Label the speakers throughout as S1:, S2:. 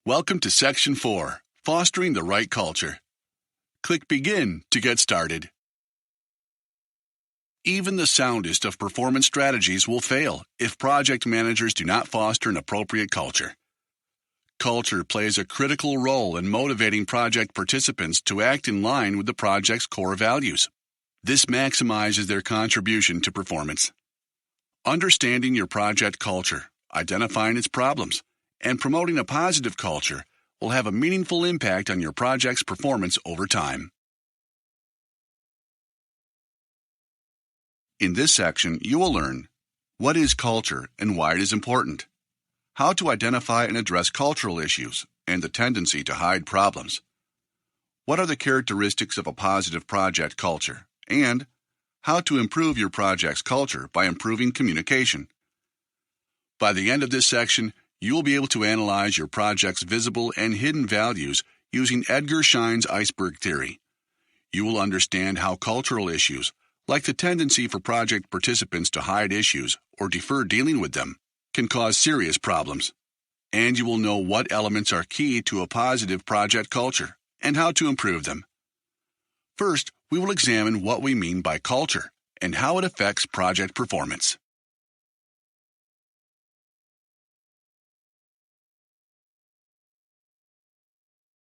S1: Welcome to Section 4, Fostering the Right Culture. Click Begin to get started. Even the soundest of performance strategies will fail if project managers do not foster an appropriate culture. Culture plays a critical role in motivating project participants to act in line with the project's core values. This maximizes their contribution to performance. Understanding your project culture, identifying its problems, and promoting a positive culture will have a meaningful impact on your project's performance over time. In this section, you will learn what is culture and why it is important, how to identify and address cultural issues and the tendency to hide problems, what are the characteristics of a positive project culture, and how to improve your project's culture by improving communication. By the end of this section, you will be able to analyze your project's visible and hidden values using Edgar Schein's iceberg theory. You will understand how cultural issues, like the tendency for project participants to hide issues or defer dealing with them, can cause serious problems. And you will know what elements are key to a positive project culture and how to improve them. First, we will examine what we mean by culture and how it affects project performance.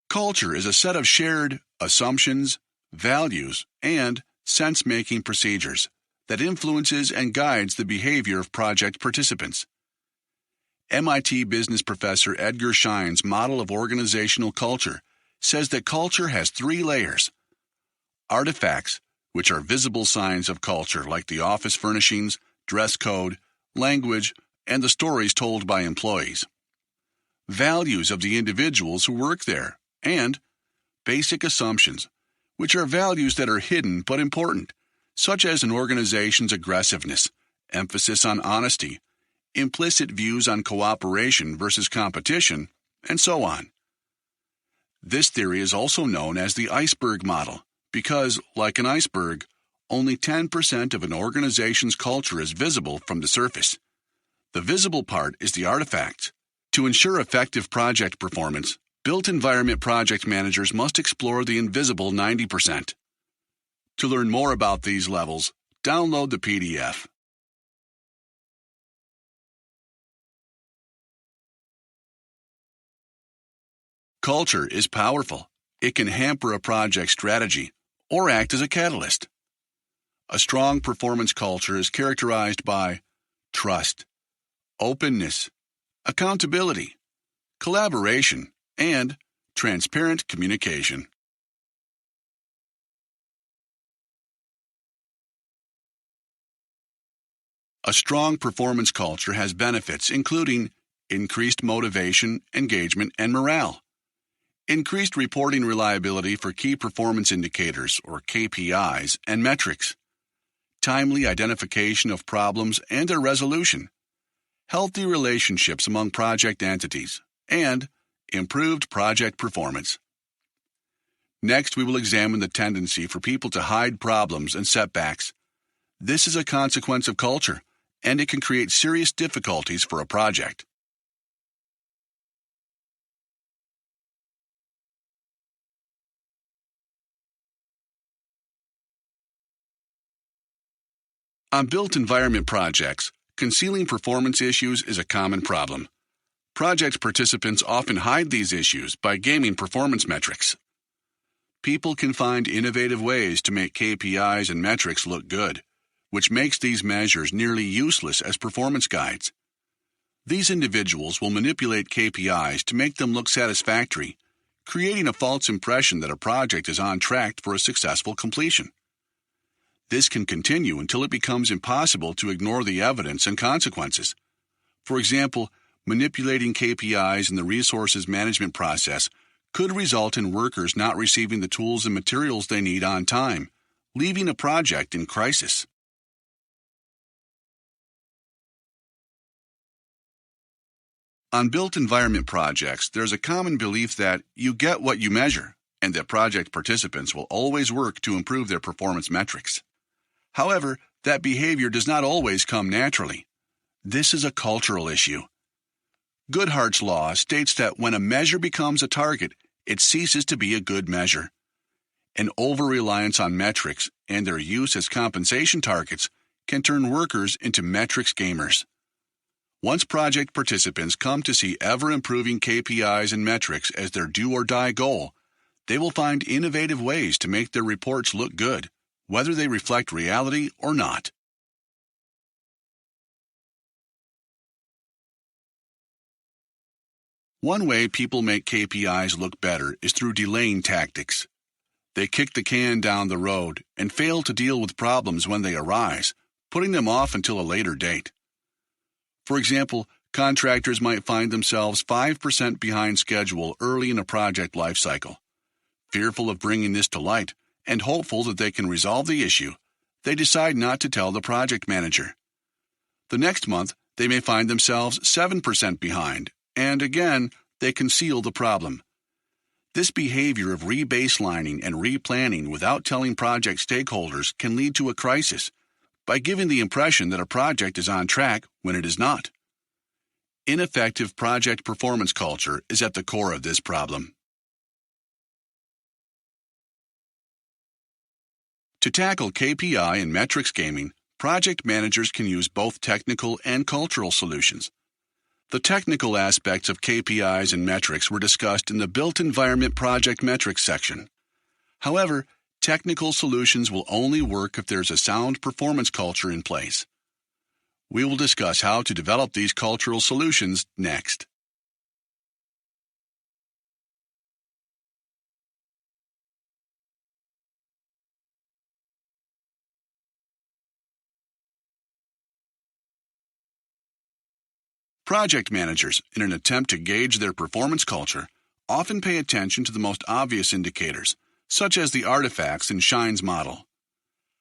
S1: Culture is a set of shared assumptions, values, and sense-making procedures that influences and guides the behavior of project participants. MIT business professor Edgar Schein's model of organizational culture says that culture has 3 layers: artifacts, which are visible signs of culture like the office furnishings, dress code, language, and the stories told by employees; values of the individuals who work there; and basic assumptions, which are values that are hidden but important, such as an organization's aggressiveness, emphasis on honesty, implicit views on cooperation versus competition, and so on. This theory is also known as the iceberg model because, like an iceberg, only 10% of an organization's culture is visible from the surface. The visible part is the artifacts. To ensure effective project performance, built environment project managers must explore the invisible 90%. To learn more about these levels, download the PDF. Culture is powerful. It can hamper a project strategy or act as a catalyst. A strong performance culture is characterized by trust, openness, accountability, collaboration, and transparent communication. A strong performance culture has benefits including increased motivation, engagement, and morale, increased reporting reliability for key performance indicators or KPIs and metrics, timely identification of problems and their resolution, healthy relationships among project entities, and improved project performance. Next, we will examine the tendency for people to hide problems and setbacks. This is a consequence of culture, and it can create serious difficulties for a project. On built environment projects, concealing performance issues is a common problem. Project participants often hide these issues by gaming performance metrics. People can find innovative ways to make KPIs and metrics look good, which makes these measures nearly useless as performance guides. These individuals will manipulate KPIs to make them look satisfactory, creating a false impression that a project is on track for a successful completion. This can continue until it becomes impossible to ignore the evidence and consequences. For example, manipulating KPIs in the resources management process could result in workers not receiving the tools and materials they need on time, leaving a project in crisis. On built environment projects, there's a common belief that you get what you measure, and that project participants will always work to improve their performance metrics. However, that behavior does not always come naturally. This is a cultural issue. Goodhart's law states that when a measure becomes a target, it ceases to be a good measure. An over-reliance on metrics and their use as compensation targets can turn workers into metrics gamers. Once project participants come to see ever-improving KPIs and metrics as their do-or-die goal, they will find innovative ways to make their reports look good, whether they reflect reality or not. One way people make KPIs look better is through delaying tactics. They kick the can down the road and fail to deal with problems when they arise, putting them off until a later date. For example, contractors might find themselves 5% behind schedule early in a project lifecycle. Fearful of bringing this to light and hopeful that they can resolve the issue, they decide not to tell the project manager. The next month, they may find themselves 7% behind, and again, they conceal the problem. This behavior of rebaselining and replanning without telling project stakeholders can lead to a crisis by giving the impression that a project is on track when it is not. Ineffective project performance culture is at the core of this problem. To tackle KPI and metrics gaming, project managers can use both technical and cultural solutions. The technical aspects of KPIs and metrics were discussed in the Built Environment Project Metrics section. However, technical solutions will only work if there's a sound performance culture in place. We will discuss how to develop these cultural solutions next. Project managers, in an attempt to gauge their performance culture, often pay attention to the most obvious indicators, such as the artifacts in Shine's model.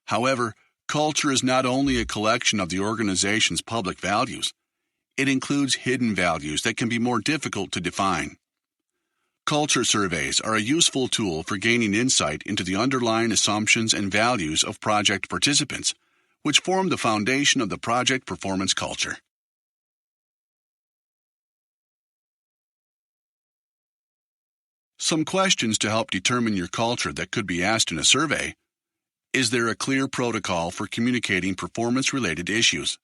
S1: However, culture is not only a collection of the organization's public values, it includes hidden values that can be more difficult to define. Culture surveys are a useful tool for gaining insight into the underlying assumptions and values of project participants, which form the foundation of the project performance culture. Some questions to help determine your culture that could be asked in a survey. Is there a clear protocol for communicating performance-related issues?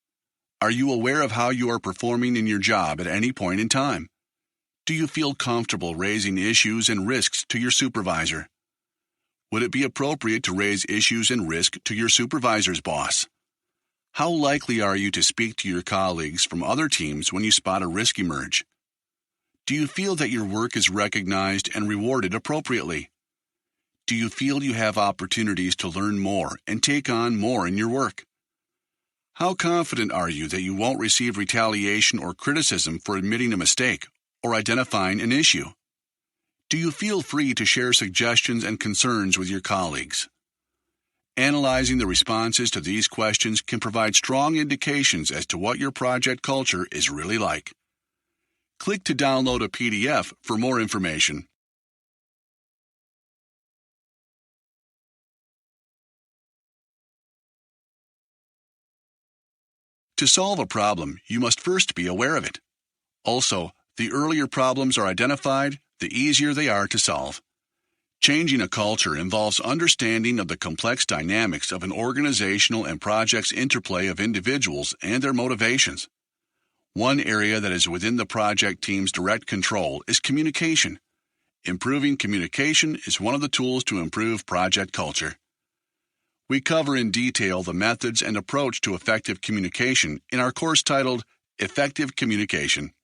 S1: Are you aware of how you are performing in your job at any point in time? Do you feel comfortable raising issues and risks to your supervisor? Would it be appropriate to raise issues and risk to your supervisor's boss? How likely are you to speak to your colleagues from other teams when you spot a risk emerge? Do you feel that your work is recognized and rewarded appropriately? Do you feel you have opportunities to learn more and take on more in your work? How confident are you that you won't receive retaliation or criticism for admitting a mistake or identifying an issue? Do you feel free to share suggestions and concerns with your colleagues? Analyzing the responses to these questions can provide strong indications as to what your project culture is really like. Click to download a PDF for more information. To solve a problem, you must first be aware of it. Also, the earlier problems are identified, the easier they are to solve. Changing a culture involves understanding of the complex dynamics of an organizational and project's interplay of individuals and their motivations. One area that is within the project team's direct control is communication. Improving communication is one of the tools to improve project culture. We cover in detail the methods and approach to effective communication in our course titled Effective Communication.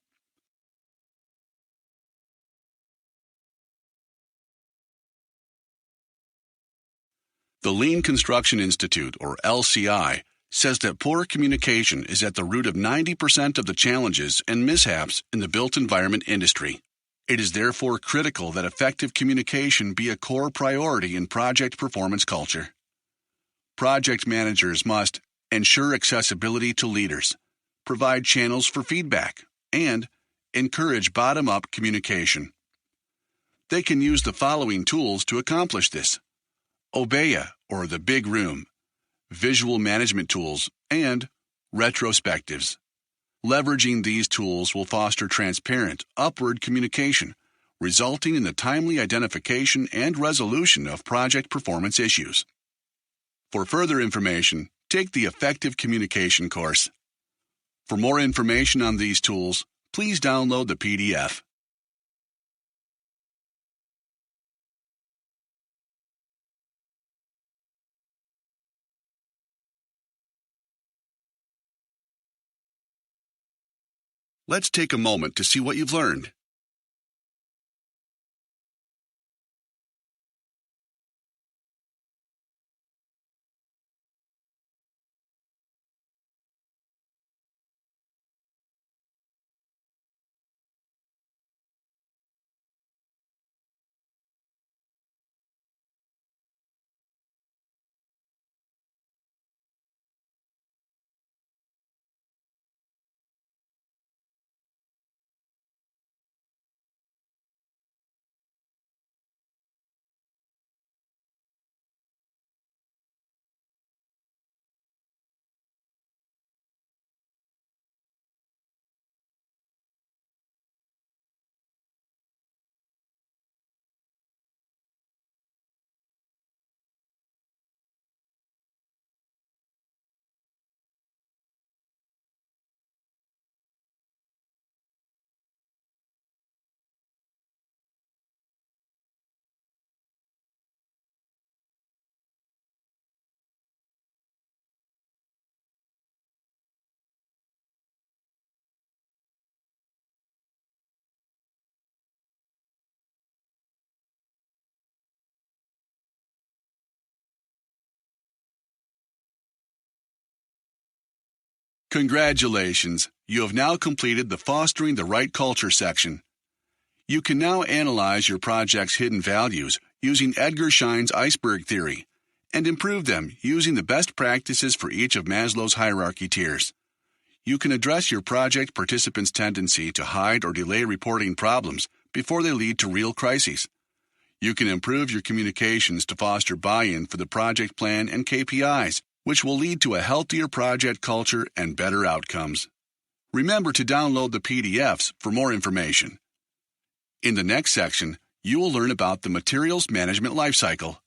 S1: The Lean Construction Institute, or LCI, says that poor communication is at the root of 90% of the challenges and mishaps in the built environment industry. It is therefore critical that effective communication be a core priority in project performance culture. Project managers must ensure accessibility to leaders, provide channels for feedback, and encourage bottom-up communication. They can use the following tools to accomplish this: OBEA, or the Big Room, visual management tools, and retrospectives. Leveraging these tools will foster transparent, upward communication, resulting in the timely identification and resolution of project performance issues. For further information, take the Effective Communication course. For more information on these tools, please download the PDF. Let's take a moment to see what you've learned. Congratulations! You have now completed the Fostering the Right Culture section. You can now analyze your project's hidden values using Edgar Schein's iceberg theory and improve them using the best practices for each of Maslow's hierarchy tiers. You can address your project participants' tendency to hide or delay reporting problems before they lead to real crises. You can improve your communications to foster buy-in for the project plan and KPIs, which will lead to a healthier project culture and better outcomes. Remember to download the PDFs for more information. In the next section, you will learn about the materials management lifecycle.